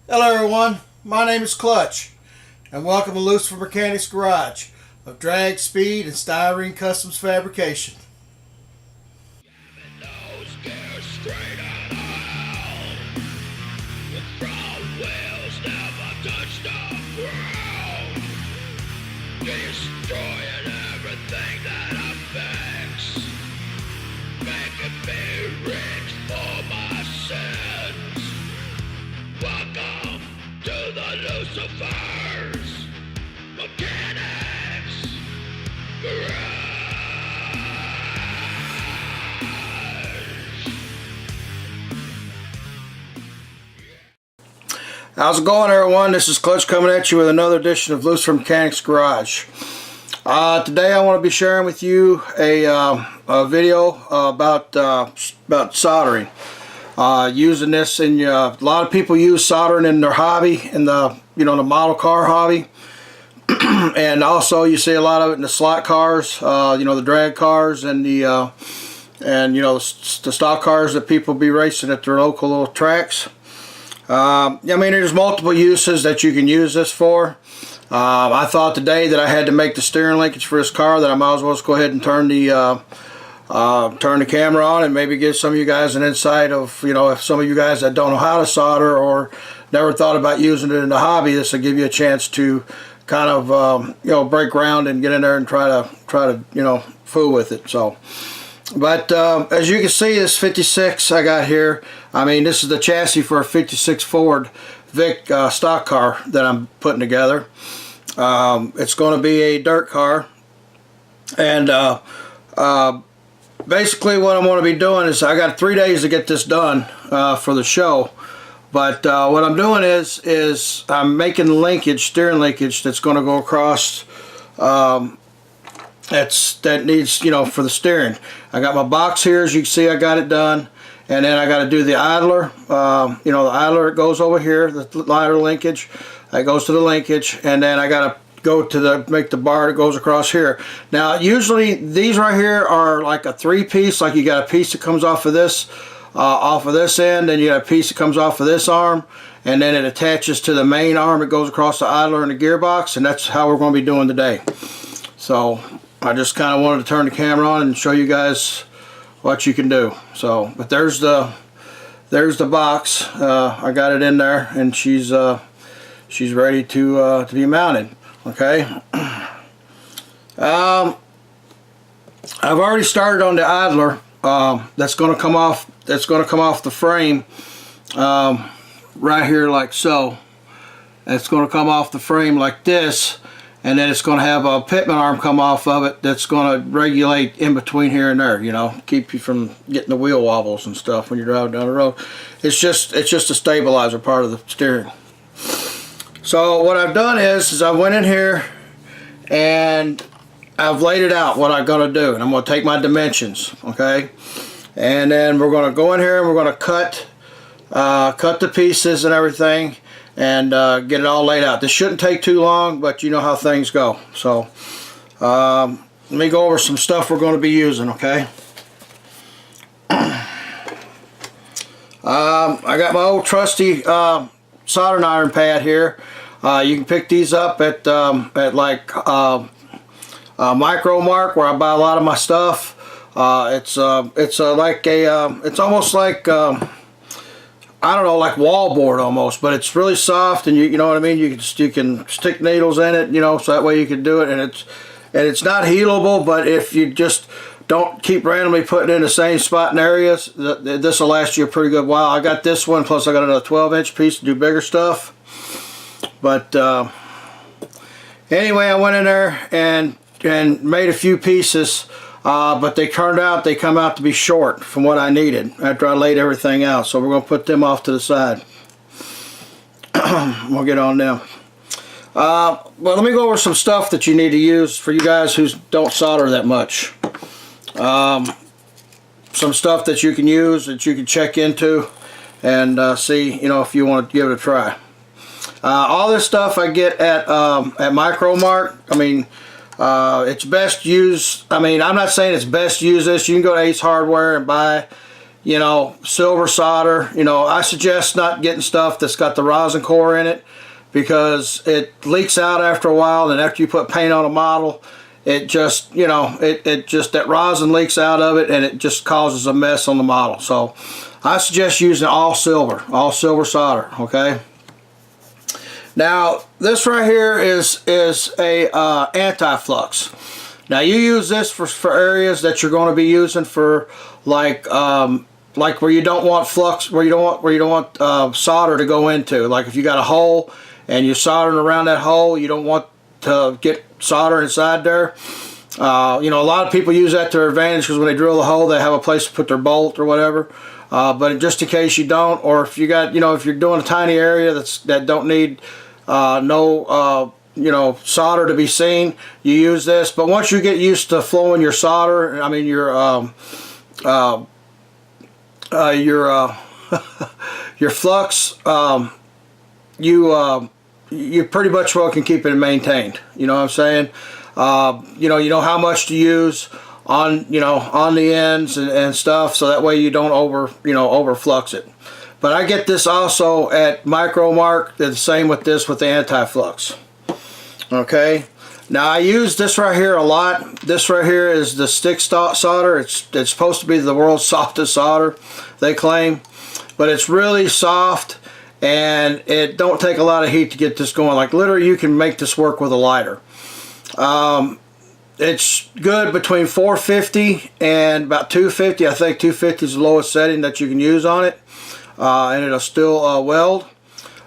Hello everyone, my name is Clutch and welcome to Lucifer Mechanics Garage of drag, speed, and styrene customs fabrication. Destroying everything that affects, making me rich for my sins. Welcome to the Lucifer's Mechanics Garage. How's it going everyone? This is Clutch coming at you with another edition of Lucifer Mechanics Garage. Today I want to be sharing with you a video about soldering. Using this in a lot of people use soldering in their hobby, in the the model car hobby, and also you see a lot of it in the slot cars, the drag cars, and the stock cars that people be racing at their local little tracks. I mean, there's multiple uses that you can use this for. I thought today that I had to make the steering linkage for this car, that I might as well just go ahead and turn the camera on and maybe give some of you guys an insight of, if some of you guys that don't know how to solder or never thought about using it in the hobby, this will give you a chance to kind of break ground and get in there and try to fool with it. So, but as you can see, this 56 I got here, I mean, this is the chassis for a 56 Ford Vic Stock Car that I'm putting together. It's going to be a dirt car, and basically what I'm going to be doing is, I got 3 days to get this done for the show. But what I'm doing is I'm making linkage, steering linkage, that's going to go across, that needs, for the steering. I got my box here, as you can see. I got it done, and then I got to do the idler. The idler, it goes over here, the idler linkage, that goes to the linkage, and then I got to go to make the bar that goes across here. Now usually these right here are like a 3-piece, like you got a piece that comes off of this end, and you got a piece that comes off of this arm, and then it attaches to the main arm. It goes across the idler and the gearbox, and that's how we're going to be doing today. So I just kind of wanted to turn the camera on and show you guys what you can do. So, but there's the box. I got it in there, and she's ready to be mounted. Okay. I've already started on the idler. That's going to come off. That's going to come off the frame right here, like so. It's going to come off the frame like this, and then it's going to have a pitman arm come off of it that's going to regulate in between here and there, keep you from getting the wheel wobbles and stuff when you're driving down the road. It's just a stabilizer part of the steering. So what I've done is I went in here and I've laid it out what I'm going to do, and I'm going to take my dimensions, okay, and then we're going to go in here and we're going to cut the pieces and everything, and get it all laid out. This shouldn't take too long, but you know how things go. So let me go over some stuff we're going to be using, okay. I got my old trusty soldering iron pad here. You can pick these up at like Micro Mark, where I buy a lot of my stuff. It's almost like I don't know, like wallboard almost, but it's really soft, and you know what I mean. You can stick needles in it, so that way you can do it, and it's not healable. But if you just don't keep randomly putting it in the same spot and areas, this will last you a pretty good while. I got this one, plus I got another 12-inch piece to do bigger stuff. But anyway, I went in there and made a few pieces, but they come out to be short from what I needed after I laid everything out. So we're going to put them off to the side. We'll get on them. Well, let me go over some stuff that you need to use for you guys who don't solder that much. Some stuff that you can use, that you can check into and see, if you want to give it a try. All this stuff I get at Micro Mart. I mean, it's best used. I mean, I'm not saying it's best use this. You can go to Ace Hardware and buy you know, silver solder. You know, I suggest not getting stuff that's got the rosin core in it, because it leaks out after a while, and after you put paint on a model, it just, you know, it just, that rosin leaks out of it, and it just causes a mess on the model. So I suggest using all silver solder, okay? Now this right here is a anti-flux. Now you use this for areas that you're going to be using for like where you don't want flux, where you don't want solder to go into. Like if you got a hole and you're soldering around that hole, you don't want to get solder inside there. You know, a lot of people use that to their advantage, because when they drill the hole, they have a place to put their bolt or whatever. But just in case you don't, or if you got, you know, if you're doing a tiny area that don't need you know, solder to be seen, you use this. But once you get used to flowing your solder, I mean your your flux, you pretty much well can keep it maintained. You know what I'm saying? You know how much to use on, you know, on the ends and stuff, so that way you don't over flux it. But I get this also at Micro Mark. They're the same with this, with the anti-flux. Okay. Now I use this right here a lot. This right here is the stick solder. It's supposed to be the world's softest solder, they claim, but it's really soft, and it don't take a lot of heat to get this going. Like literally, you can make this work with a lighter. It's good between 450 and about 250. I think 250 is the lowest setting that you can use on it, and it'll still weld.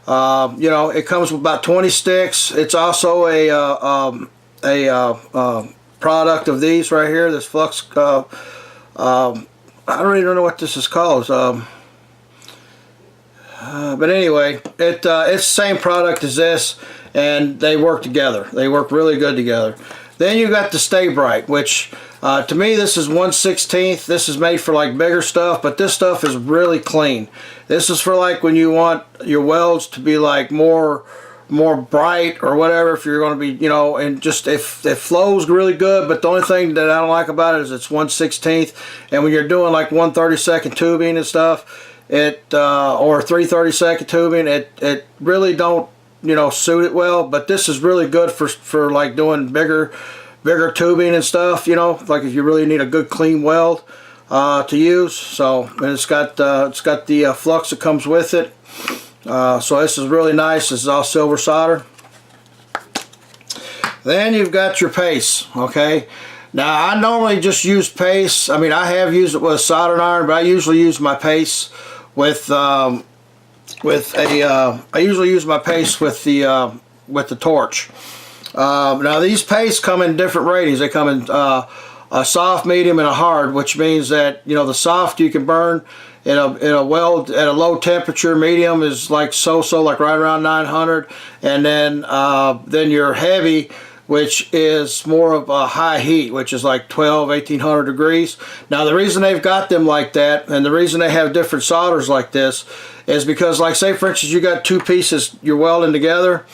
You know, it comes with about 20 sticks. It's also a product of these right here, this flux. I don't even know what this is called. But anyway, it's the same product as this, and they work together. They work really good together. Then you got the Stay Bright, which to me this is 1/16. This is made for like bigger stuff, but this stuff is really clean. This is for like when you want your welds to be like more bright or whatever, if you're going to be, you know, and just it flows really good. But the only thing that I don't like about it is it's 1/16, and when you're doing like 1/32 tubing and stuff, or 3/32 tubing, it really don't, you know, suit it well. But this is really good for like doing bigger tubing and stuff, you know, like if you really need a good clean weld to use. So, and it's got the flux that comes with it. So this is really nice. This is all silver solder. Then you've got your paste. Okay, now I normally just use paste. I mean, I have used it with a soldering iron, but I usually use my paste with I usually use my paste with the torch. Now these pastes come in different ratings. They come in a soft, medium, and a hard, which means that, you know, the soft you can burn in a weld at a low temperature. Medium is like like right around 900, and then your heavy, which is more of a high heat, which is like 1800 degrees. Now the reason they've got them like that, and the reason they have different solders like this, is because, like, say for instance you got two pieces you're welding together,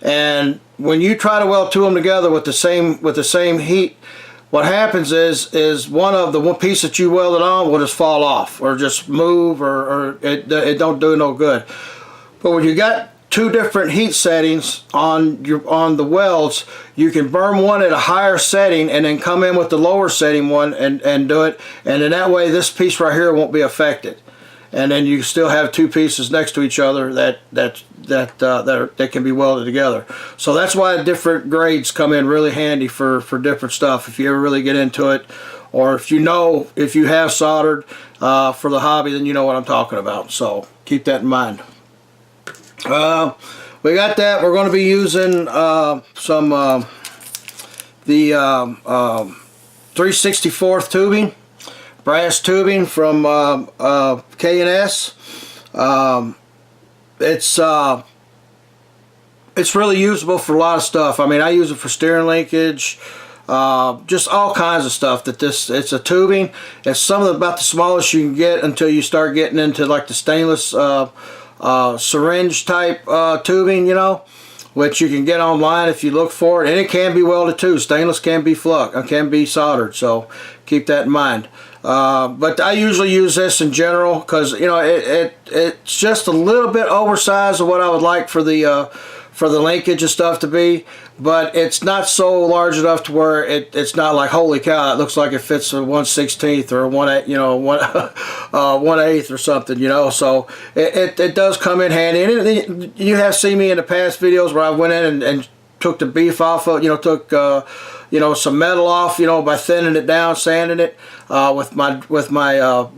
and when you try to weld two of them together with the same heat, what happens is one piece that you welded on will just fall off or just move, or it don't do no good. But when you got two different heat settings on the welds, you can burn one at a higher setting and then come in with the lower setting one and do it, and then that way this piece right here won't be affected, and then you still have two pieces next to each other that can be welded together. So that's why different grades come in really handy for different stuff, if you ever really get into it, or if you have soldered for the hobby, then you know what I'm talking about. So keep that in mind. We got that. We're going to be using some the 3/64 tubing, brass tubing from K&S. It's really usable for a lot of stuff. I mean, I use it for steering linkage, just all kinds of stuff. It's a tubing. It's about the smallest you can get until you start getting into like the stainless syringe type tubing, you know, which you can get online if you look for it, and it can be welded too. Stainless can be soldered, so keep that in mind. But I usually use this in general because, you know, it's just a little bit oversized of what I would like for the linkage and stuff to be, but it's not so large enough to where it's not like, holy cow, it looks like it fits a 1/16 or 1/8 or something, you know. So it does come in handy. And you have seen me in the past videos where I went in and took the beef off of, you know, took you know, some metal off, you know, by thinning it down, sanding it with my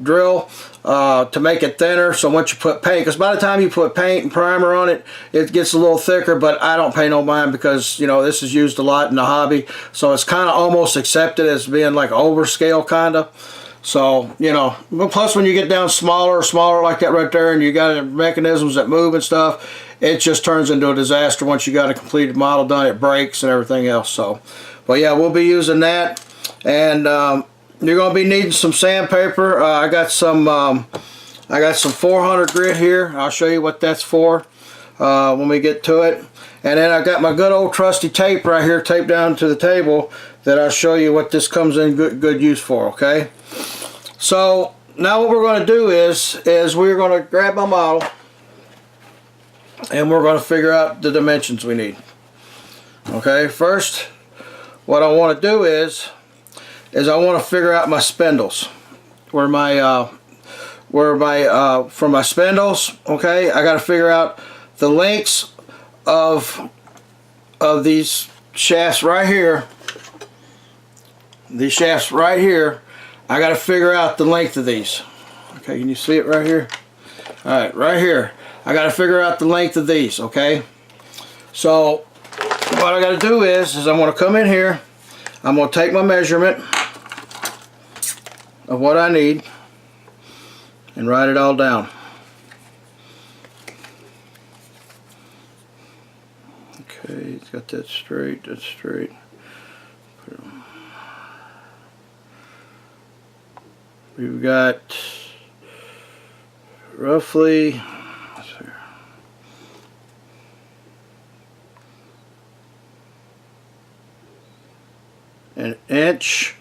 drill to make it thinner. So once you put paint, because by the time you put paint and primer on it, it gets a little thicker. But I don't pay no mind because, you know, this is used a lot in the hobby, so it's kind of almost accepted as being like overscale kind of. So, you know, but plus when you get down smaller like that right there, and you got mechanisms that move and stuff, it just turns into a disaster. Once you got a completed model done, it breaks and everything else. So, but yeah, we'll be using that. And you're going to be needing some sandpaper. I got some 400 grit here. I'll show you what that's for when we get to it. And then I got my good old trusty tape right here, taped down to the table, that I'll show you what this comes in good use for. Okay. So now what we're going to do is we're going to grab my model and we're going to figure out the dimensions we need. Okay. First, what I want to do is I want to figure out my spindles, for my spindles. Okay, I got to figure out the lengths of these shafts right here. These shafts right here, I got to figure out the length of these. Okay, can you see it right here? All right, right here, I got to figure out the length of these. Okay, so what I got to do is I'm going to come in here. I'm going to take my measurement of what I need and write it all down. Okay, it's got that straight, that's straight. We've got roughly, let's see, an inch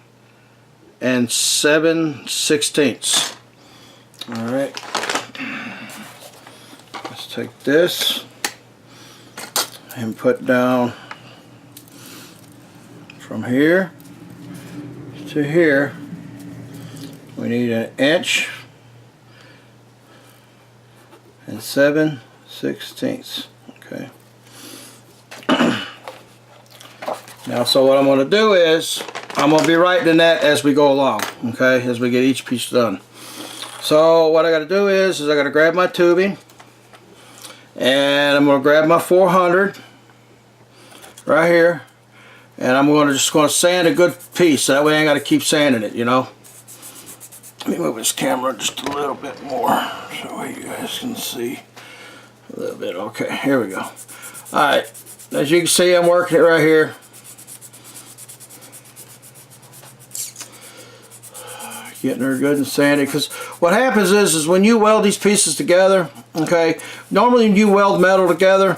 and 7/16. All right, let's take this and put down from here to here. We need an inch and 7/16. Okay. Now, so what I'm going to do is I'm going to be writing that as we go along, okay, as we get each piece done. So what I got to do is I got to grab my tubing, and I'm going to grab my 400 right here, and I'm just going to sand a good piece, so that way I ain't got to keep sanding it, you know. Let me move this camera just a little bit more so you guys can see a little bit. Okay, here we go. Alright, as you can see, I'm working it right here. Getting her good and sandy, because what happens is when you weld these pieces together, okay, normally when you weld metal together,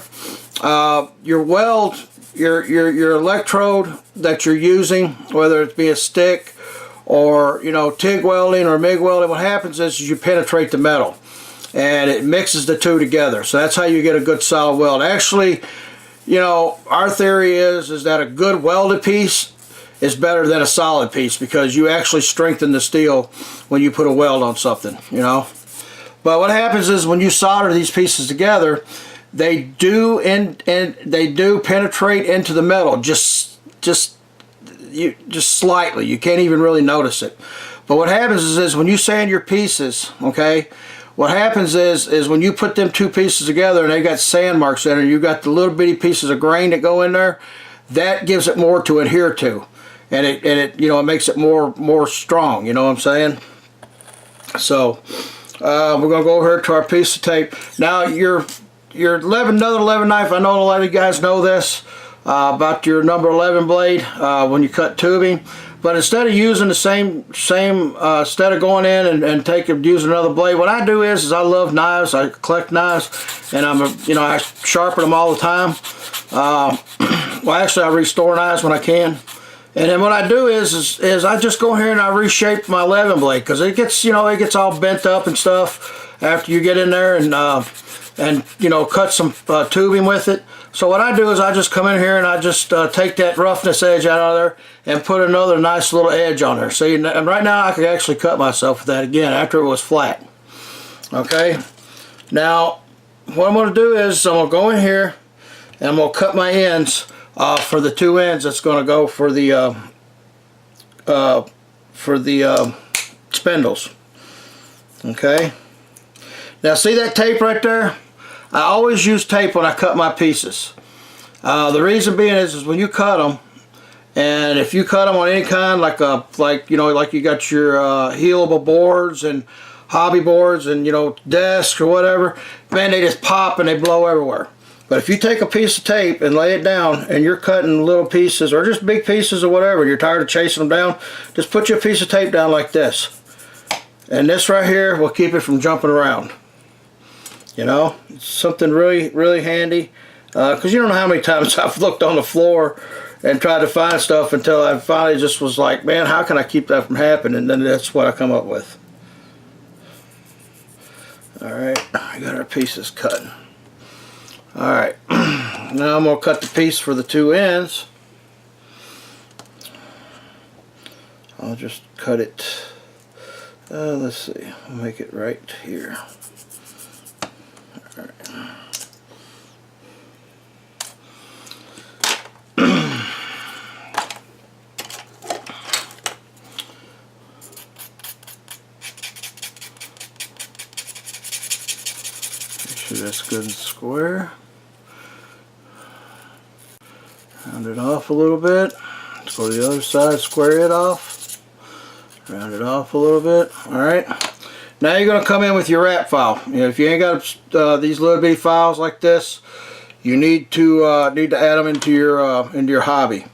your electrode that you're using, whether it be a stick or, you know, TIG welding or MIG welding, what happens is you penetrate the metal and it mixes the two together. So that's how you get a good solid weld. Actually, you know, our theory is that a good welded piece is better than a solid piece, because you actually strengthen the steel when you put a weld on something, you know. But what happens is when you solder these pieces together, they do penetrate into the metal just slightly. You can't even really notice it. But what happens is when you sand your pieces, okay, what happens is when you put them two pieces together and they got sand marks in it, you got the little bitty pieces of grain that go in there, that gives it more to adhere to. And it you know, it makes it more strong, you know what I'm saying? So we're gonna go over here to our piece of tape. Now your another 11 knife, I know a lot of you guys know this about your number 11 blade when you cut tubing, but instead of using the same instead of going in and using another blade, what I do is I love knives. I collect knives, and I sharpen them all the time. Well, actually, I restore knives when I can. And then what I do is I just go here and I reshape my 11 blade, because it gets, you know, it gets all bent up and stuff after you get in there and you know, cut some tubing with it. So what I do is I just come in here and I just take that roughness edge out of there and put another nice little edge on there. See, and right now I could actually cut myself with that again after it was flat. Okay, now what I'm going to do is I'm going to go in here and I'm going to cut my ends for the two ends that's going to go for the spindles. Okay, now see that tape right there? I always use tape when I cut my pieces. The reason being is when you cut them, and if you cut them on any kind, like you know, like you got your healable boards and hobby boards and, you know, desks or whatever, man, they just pop and they blow everywhere. But if you take a piece of tape and lay it down and you're cutting little pieces or just big pieces or whatever, you're tired of chasing them down, just put your piece of tape down like this. And this right here will keep it from jumping around. You know, it's something really, really handy, because you don't know how many times I've looked on the floor and tried to find stuff until I finally just was like, man, how can I keep that from happening? And then that's what I come up with. Alright, I got our pieces cut. Alright, now I'm going to cut the piece for the two ends. I'll just cut it, let's see, I'll make it right here. Alright. Make sure that's good and square. Round it off a little bit. Let's go to the other side, square it off. Round it off a little bit. Alright. Now you're going to come in with your wrap file. You know, if you ain't got these little bitty files like this, you need to add them into your hobby.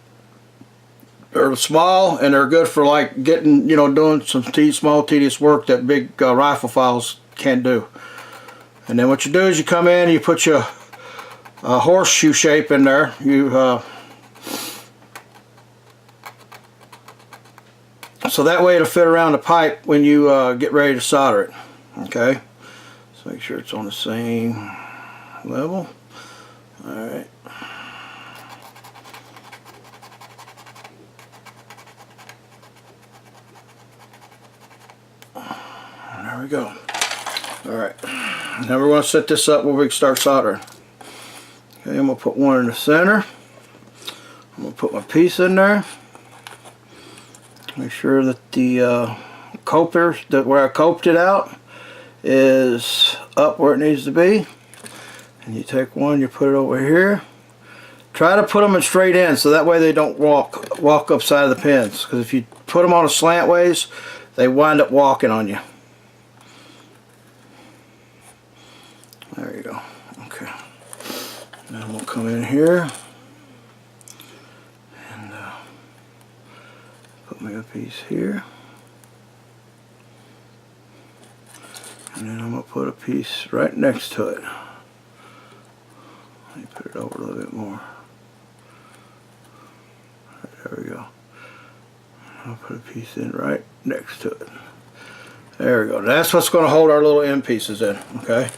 They're small and they're good for like getting, you know, doing some small tedious work that big rifle files can't do. And then what you do is you come in and you put your horseshoe shape in there. So that way it'll fit around the pipe when you get ready to solder it. Okay, so make sure it's on the same level. Alright. There we go. Alright, now we're going to set this up where we can start soldering. Okay, I'm going to put one in the center. I'm going to put my piece in there. Make sure that the coper, where I coped it out, is up where it needs to be. And you take one, you put it over here. Try to put them in straight in so that way they don't walk upside of the pins. Because if you put them on a slant ways, they wind up walking on you. There you go. Okay. Now I'm going to come in here and put me a piece here. And then I'm going to put a piece right next to it. Let me put it over a little bit more. There we go. I'll put a piece in right next to it. There we go. That's what's going to hold our little end pieces in. Okay.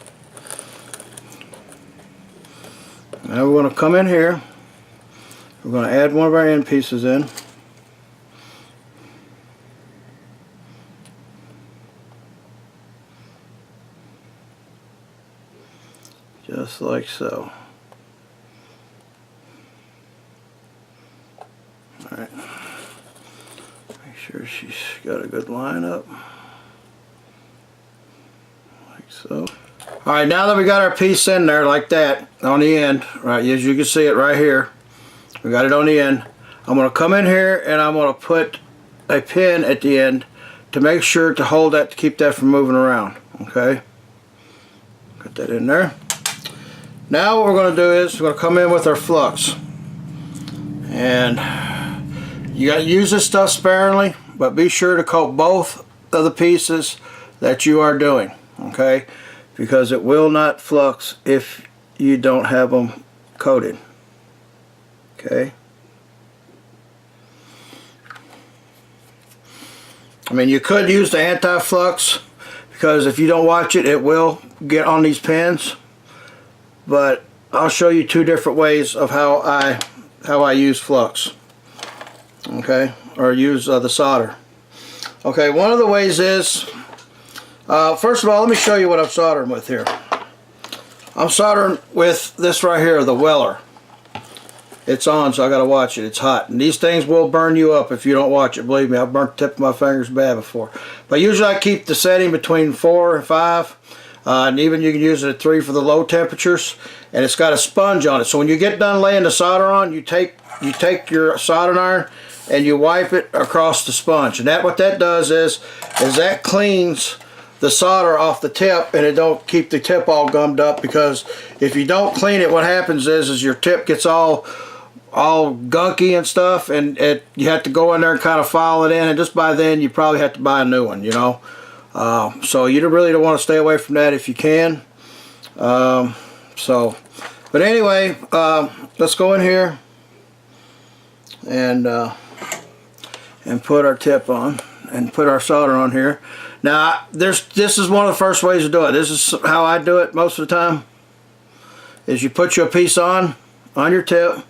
Now we're going to come in here. We're going to add one of our end pieces in. Just like so. Alright. Make sure she's got a good line up. Like so. Alright, now that we got our piece in there like that on the end, right, as you can see it right here, we got it on the end. I'm going to come in here and I'm going to put a pin at the end to make sure to hold that, to keep that from moving around. Okay, got that in there. Now what we're going to do is we're going to come in with our flux, and you got to use this stuff sparingly, but be sure to coat both of the pieces that you are doing. Okay, because it will not flux if you don't have them coated. Okay. I mean, you could use the anti-flux, because if you don't watch it, it will get on these pins. But I'll show you two different ways of how I use flux, okay, or use the solder. Okay, one of the ways is, first of all, let me show you what I'm soldering with here. I'm soldering with this right here, the welder. It's on, so I gotta watch it. It's hot, and these things will burn you up if you don't watch it. Believe me, I've burnt the tip of my fingers bad before. But usually I keep the setting between 4 and 5, and even you can use it at 3 for the low temperatures. And it's got a sponge on it, so when you get done laying the solder on, you take your soldering iron and you wipe it across the sponge. And what that does is that cleans the solder off the tip, and it don't keep the tip all gummed up. Because if you don't clean it, what happens is your tip gets all gunky and stuff, and you have to go in there and kind of file it in, and just by then you probably have to buy a new one, you know. So you really don't want to stay away from that if you can. But anyway, let's go in here and put our tip on and put our solder on here. Now, this is one of the first ways to do it. This is how I do it most of the time. Is you put your piece on your tip,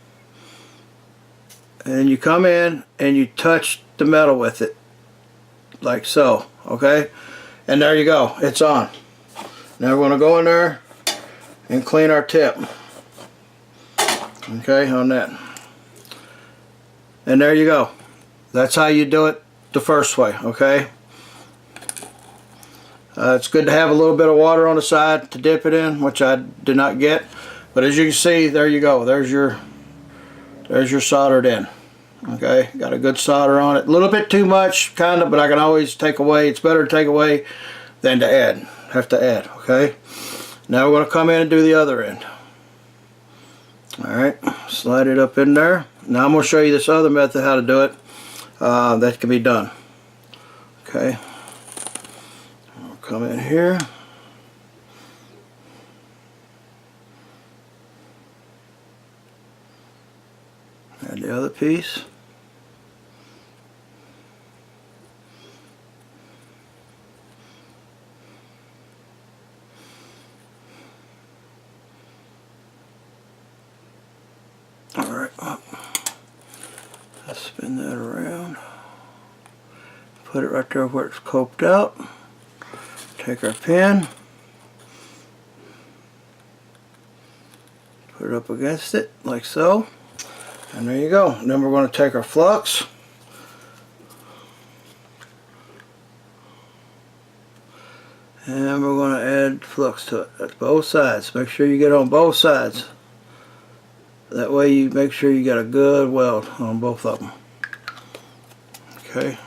and you come in and you touch the metal with it, like so, okay? And there you go, it's on. Now we're going to go in there and clean our tip, okay, on that. And there you go. That's how you do it the first way, okay? It's good to have a little bit of water on the side to dip it in, which I did not get. But as you can see, there you go. There's your soldered in. Okay, got a good solder on it. A little bit too much, kind of, but I can always take away. It's better to take away than to add. Have to add, okay? Now we're going to come in and do the other end. Alright, slide it up in there. Now I'm going to show you this other method how to do it. That can be done. Okay. I'll come in here. Add the other piece. Alright, let's spin that around. Put it right there where it's coped out. Take our pin. Put it up against it, like so. And there you go. And then we're going to take our flux. And we're going to add flux to it. That's both sides. Make sure you get on both sides. That way you make sure you got a good weld on both of them. Okay.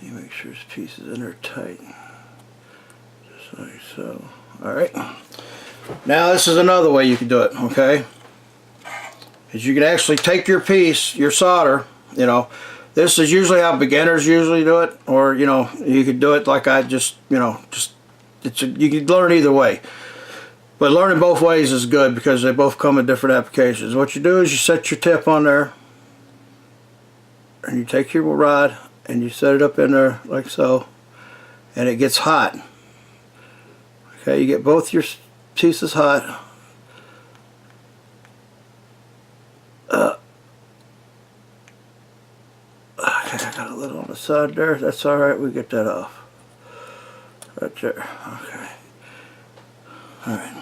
You make sure this piece is in there tight. Just like so. Alright. Now this is another way you can do it, okay? Is you can actually take your piece, your solder, you know, this is usually how beginners usually do it, or you know, you could do it like I just, you know, you can learn either way. But learning both ways is good because they both come in different applications. What you do is you set your tip on there, and you take your rod and you set it up in there like so, and it gets hot. Okay, you get both your pieces hot. Okay, I got a little on the side there. That's alright, we get that off. Right there. Okay. Alright.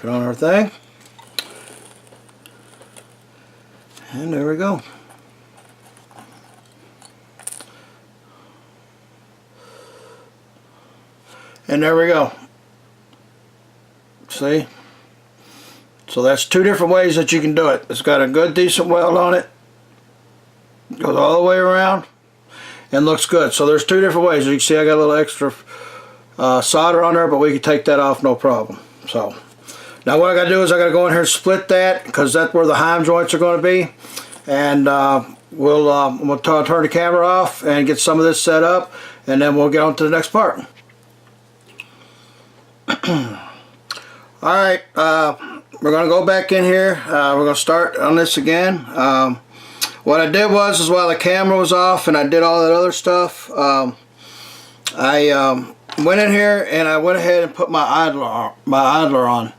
Put on our thing. And there we go. And there we go. See? So that's two different ways that you can do it. It's got a good decent weld on it. Goes all the way around and looks good. So there's two different ways. You can see I got a little extra solder on there, but we can take that off no problem. So now what I got to do is I got to go in here and split that, because that's where the heim joints are going to be. And we'll turn the camera off and get some of this set up, and then we'll get on to the next part. Alright, we're going to go back in here. We're going to start on this again. What I did was while the camera was off and I did all that other stuff, I went in here and I went ahead and put my idler on,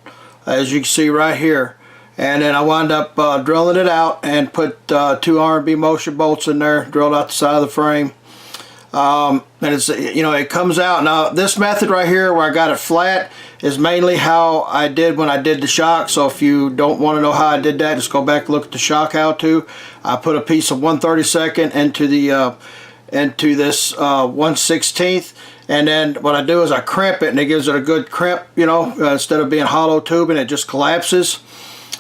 as you can see right here. And then I wound up drilling it out and put 2 R&B motion bolts in there, drilled out the side of the frame. And it's, you know, it comes out. Now this method right here where I got it flat is mainly how I did when I did the shock. So if you don't want to know how I did that, just go back and look at the shock how to. I put a piece of 1/32 into the into this 1/16, and then what I do is I crimp it, and it gives it a good crimp, you know, instead of being hollow tubing, it just collapses.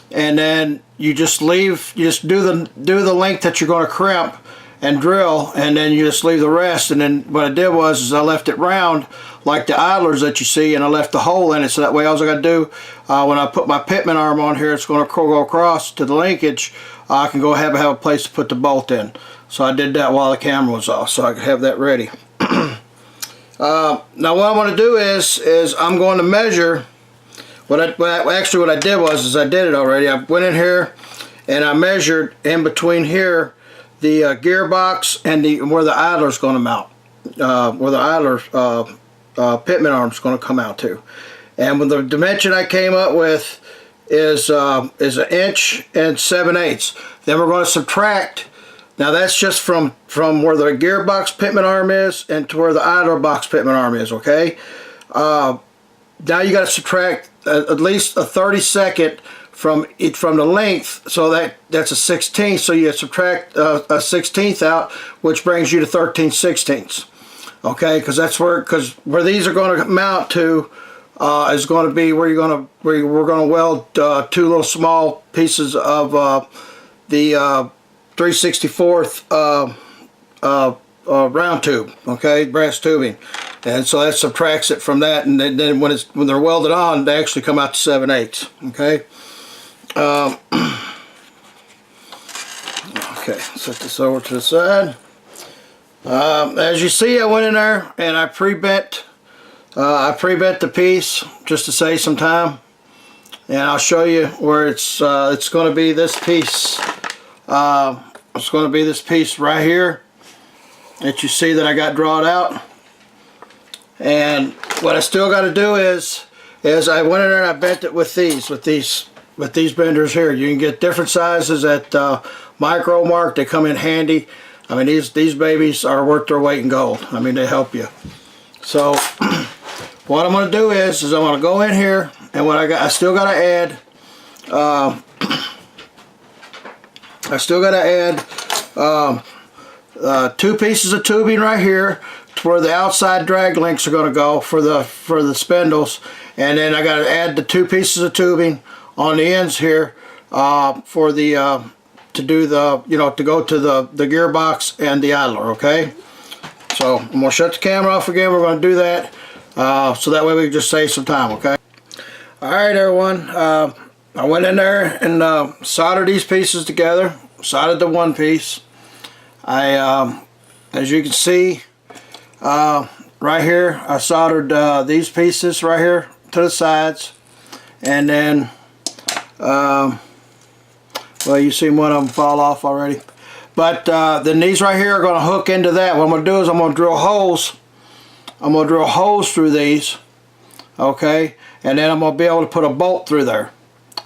And then you just do the length that you're going to crimp and drill, and then you just leave the rest. And then what I did was I left it round like the idlers that you see, and I left the hole in it, so that way all I got to do when I put my pitman arm on here, it's going to go across to the linkage. I can go have a place to put the bolt in. So I did that while the camera was off, so I could have that ready. Now what I want to do is I'm going to measure. What I did was I did it already. I went in here and I measured in between here the gearbox and where the idler's going to mount, where the idler's pitman arm's going to come out to. And when the dimension I came up with is 1 inch and 7/8. Then we're going to subtract. Now that's just from where the gearbox pitman arm is and to where the idler box pitman arm is. Okay. Now you got to subtract at least a 32nd from the length, so that's a 16th. So you subtract a 16th out, which brings you to 13/16. Okay, because where these are going to mount to is going to be where we're going to weld 2 little small pieces of the 3/64 round tube. Okay, brass tubing. And so that subtracts it from that, and then when they're welded on, they actually come out to 7/8. Okay. Okay, set this over to the side. As you see, I went in there and I pre-bent the piece just to save some time, and I'll show you where it's going to be this piece. It's going to be this piece right here that you see that I got drawn out. And what I still got to do is I went in there and I bent it with these benders here. You can get different sizes at Micro Mark. They come in handy. I mean, these babies are worth their weight in gold. I mean, they help you. So what I'm going to do is I'm going to go in here, and what I still got to add. I still got to add 2 pieces of tubing right here to where the outside drag links are going to go for the spindles, and then I got to add the 2 pieces of tubing on the ends here for the to do the, you know, to go to the gearbox and the idler. Okay, so I'm going to shut the camera off again. We're going to do that so that way we can just save some time. Okay. All right, everyone. I went in there and soldered these pieces together. Soldered the one piece. As you can see right here, I soldered these pieces right here to the sides, and then well, you see one of them fall off already, but then these right here are going to hook into that. What I'm going to do is I'm going to drill holes. I'm going to drill holes through these, okay, and then I'm going to be able to put a bolt through there.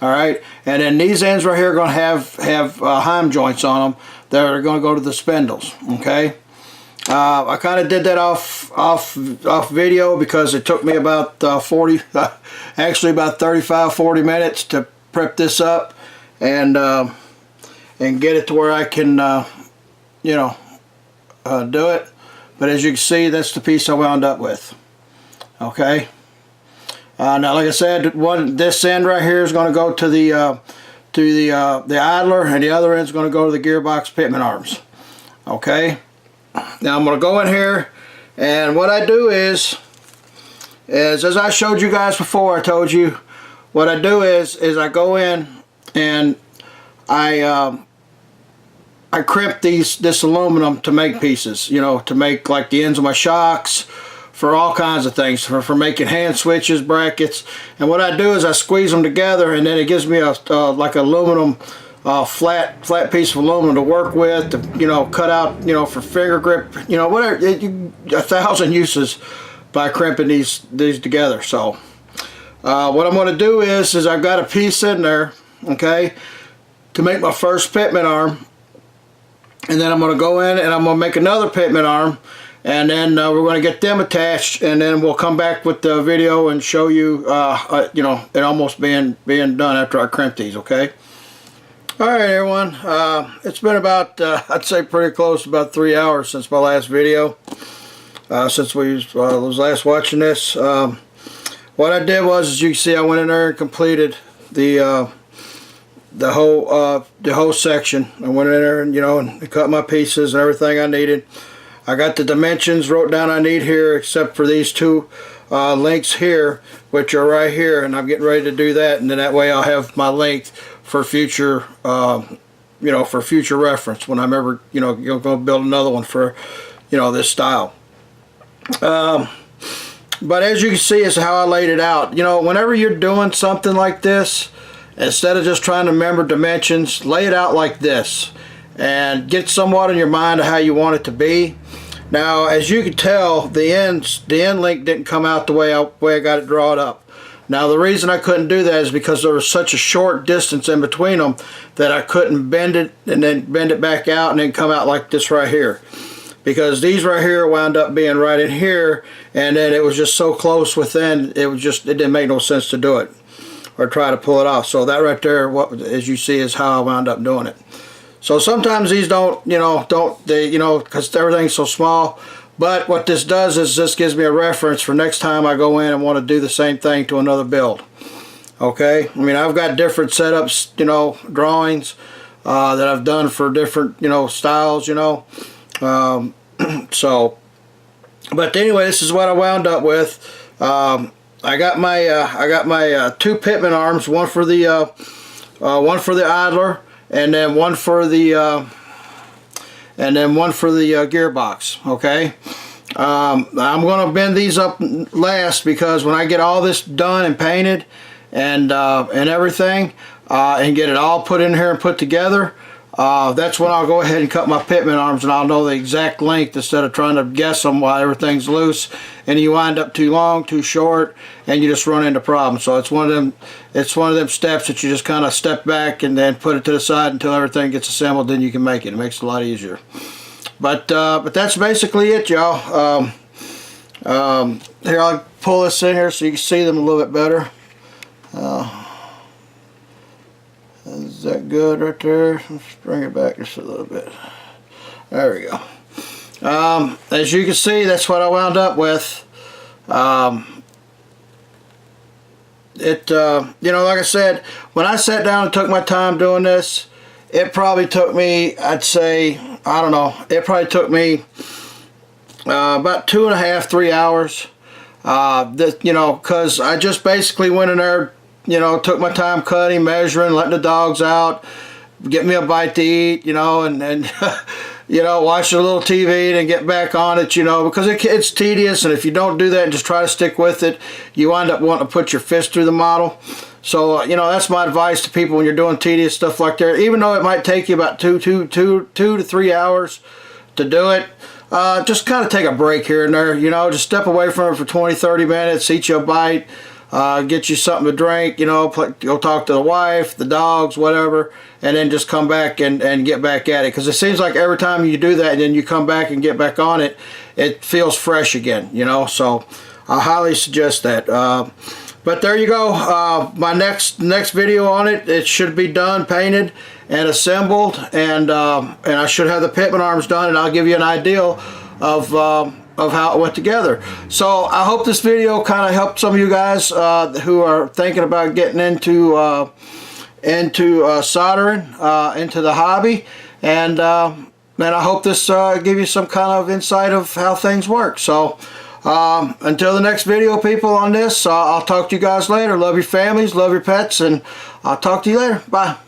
All right, and then these ends right here are going to have heim joints on them that are going to go to the spindles. Okay, I kind of did that off video because it took me about actually about 35-40 minutes to prep this up and get it to where I can you know, do it. But as you can see, that's the piece I wound up with. Okay. Now, like I said, this end right here is going to go to the idler, and the other end is going to go to the gearbox pitman arms. Okay. Now I'm going to go in here, and what I do is as I showed you guys before, I told you what I do is I go in and I crimp this aluminum to make pieces, you know, to make like the ends of my shocks, for all kinds of things, for making hand switches, brackets. And what I do is I squeeze them together, and then it gives me a like aluminum flat piece of aluminum to work with, to, you know, cut out, you know, for finger grip, you know, whatever. 1,000 uses by crimping these together. So what I'm going to do is I've got a piece in there, okay, to make my first pitman arm, and then I'm going to go in and I'm going to make another pitman arm, and then we're going to get them attached, and then we'll come back with the video and show you, you know, it almost being done after I crimp these, okay? Alright everyone, it's been about, I'd say pretty close, about 3 hours since my last video, since we was last watching this. What I did was, as you can see, I went in there and completed the whole section. I went in there and, you know, and cut my pieces and everything I needed. I got the dimensions wrote down I need here, except for these two links here, which are right here, and I'm getting ready to do that, and then that way I'll have my length for future, you know, for future reference when I'm ever, you know, going to build another one for, you know, this style. But as you can see, is how I laid it out. You know, whenever you're doing something like this, instead of just trying to remember dimensions, lay it out like this and get somewhat in your mind of how you want it to be. Now, as you can tell, the end link didn't come out the way I got it drawn up. Now, the reason I couldn't do that is because there was such a short distance in between them that I couldn't bend it and then bend it back out and then come out like this right here. Because these right here wound up being right in here, and then it was just so close within, it didn't make no sense to do it or try to pull it off. So that right there, as you see, is how I wound up doing it. So sometimes these don't, you know, because everything's so small. But what this does is this gives me a reference for next time I go in and want to do the same thing to another build. Okay, I mean, I've got different setups, you know, drawings that I've done for different, you know, styles, you know. So, but anyway, this is what I wound up with. I got my two pitman arms, one for the idler, and then one for the gearbox. Okay, I'm going to bend these up last, because when I get all this done and painted and everything, and get it all put in here and put together, that's when I'll go ahead and cut my pitman arms, and I'll know the exact length instead of trying to guess them while everything's loose and you wind up too long, too short, and you just run into problems. So it's one of them steps that you just kind of step back and then put it to the side until everything gets assembled. Then you can make it. It makes it a lot easier. But that's basically it, y'all. Here, I'll pull this in here so you can see them a little bit better. Is that good right there? Let's bring it back just a little bit. There we go. As you can see, that's what I wound up with. You know, like I said, when I sat down and took my time doing this, it probably took me, I'd say, I don't know, it probably took me about 2.5, 3 hours. You know, because I just basically went in there, you know, took my time cutting, measuring, letting the dogs out, get me a bite to eat, you know, and you know, watch a little TV and get back on it, you know, because it's tedious, and if you don't do that and just try to stick with it, you wind up wanting to put your fist through the model. So, you know, that's my advice to people when you're doing tedious stuff like that. Even though it might take you about 2 to 3 hours to do it, just kind of take a break here and there, you know, just step away from it for 20, 30 minutes, eat you a bite, get you something to drink, you know, go talk to the wife, the dogs, whatever, and then just come back and get back at it. Because it seems like every time you do that and then you come back and get back on it, it feels fresh again, you know. So I highly suggest that. But there you go. My next video on it, it should be done, painted and assembled, and I should have the pitman arms done, and I'll give you an idea of how it went together. So I hope this video kind of helped some of you guys who are thinking about getting into soldering, into the hobby, and I hope this give you some kind of insight of how things work. So until the next video, people, on this, I'll talk to you guys later. Love your families, love your pets, and I'll talk to you later. Bye.